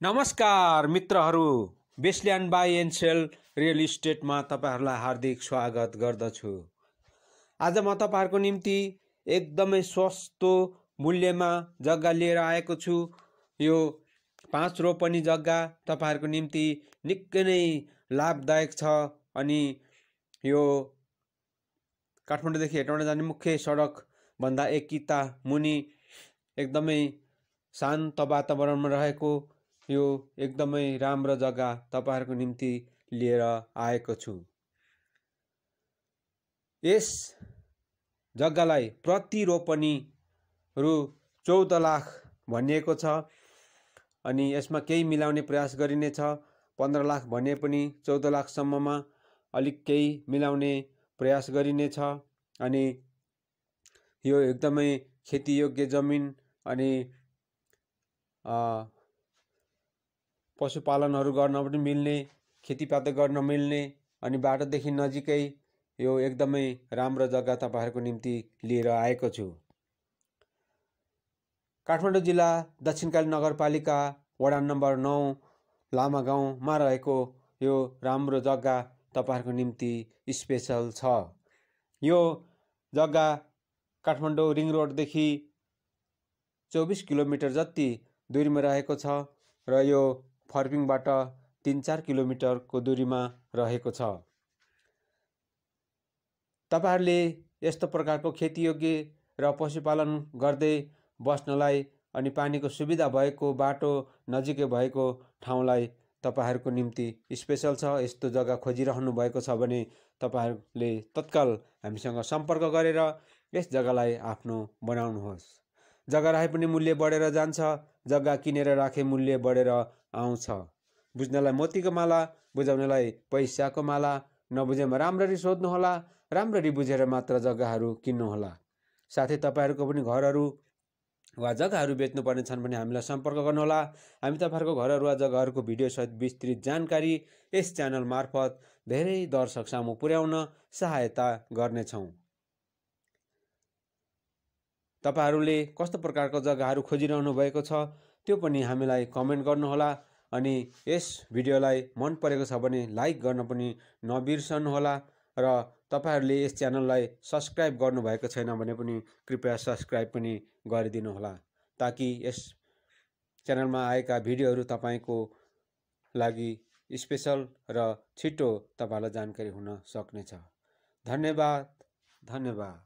नमस्कार मित्रहरू, बेसल्यान्ड by and sale real इस्टेटमा तपाईहरुलाई हार्दिक स्वागत गर्दछु। आज म तपाईहरुको निम्ति एकदमै सस्तो मूल्यमा जग्गा लिएर आएको छु। यो 5 रोपनी जग्गा तपाईहरुको निम्ति निकै नै लाभदायक छ अनि यो काठमाडौँदेखि हेटौँडा जाने मुख्य सडक भन्दा एक किता मुनि एकदमै शान्त वातावरणमा रहेको यो एकदमै राम्रो जग्गा तपाईहरुको निम्ति लिएर आएको छु। यस जग्गालाई प्रति रोपनी रु 14 लाख भनिएको छ अनि यसमा केही मिलाउने प्रयास गरिनेछ। 15 लाख भने पनि 14 लाख सम्ममा अलिक केही मिलाउने प्रयास गरिनेछ अनि यो एकदमै खेतीयोग्य जमिन अनि पशुपालनहरू गर्न पनि मिल्ने, खेतीपाती गर्न मिल्ने अनि बाटोदेखि नजिकै यो एकदमै राम्रो जग्गा तपाईहरुको निम्ति लिएर आएको छु। काठमाडौँ जिल्ला दक्षिणकाली नगरपालिका वडा नम्बर 9 लामा गाउँमा रहेको यो राम्रो जग्गा तपाईहरुको निम्ति स्पेशल छ। यो जग्गा काठमाडौँ रिङ रोडदेखि 24 किलोमिटर जति दूरीमा रहेको छ र यो फर्पिङबाट 3-4 किलोमिटरको दूरीमा रहेको छ। तपाईहरुले यस्तो प्रकारको खेतीयोग्य र पशुपालन गर्दै बस्नलाई अनि पानीको सुविधा भएको बाटो नजिकै भएको ठाउँलाई तपाईहरुको निम्ति स्पेशल छ। यस्तो जग्गा खोजिरहनु भएको छ भने तपाईहरुले तत्काल हामीसँग सम्पर्क गरेर यस जग्गालाई आफ्नो बनाउनुहोस्। जग्गा राखे पनि मूल्य बढेर जान्छ, जग्गा किनेर राखे मूल्य बढेर आउँछ। बुझ्नलाई मोतीको माला, बुझाउनलाई पैसाको माला। नबुझेमा राम्ररी सोध्नु होला, राम्ररी बुझेर मात्र जग्गाहरू किन्नु होला। साथै तपाईहरुको पनि घरहरू वा जग्गाहरू बेच्नु पर्ने छन् भने हामीलाई सम्पर्क गर्नुहोला। हामी तपाईहरुको घरहरू वा जग्गाहरूको भिडियो सहित विस्तृत जानकारी यस च्यानल मार्फत धेरै दर्शक सामु पुर्याउन सहायता गर्नेछौँ। तपाईहरुले कस्तो प्रकारको जग्गाहरू खोजिरहनु भएको छ त्यो पनि हामीलाई कमेन्ट गर्नुहोला अनि यस भिडियोलाई मन परेको छ भने लाइक गर्न पनि नबिर्सनु होला र तपाईहरुले यस च्यानललाई सब्स्क्राइब गर्नु भएको छैन भने पनि कृपया सब्स्क्राइब पनि गरिदिनु होला ताकि यस च्यानलमा आएका भिडियोहरू तपाईको लागि स्पेशल र छिटो तपाईलाई जानकारी हुन सक्नेछ। धन्यवाद।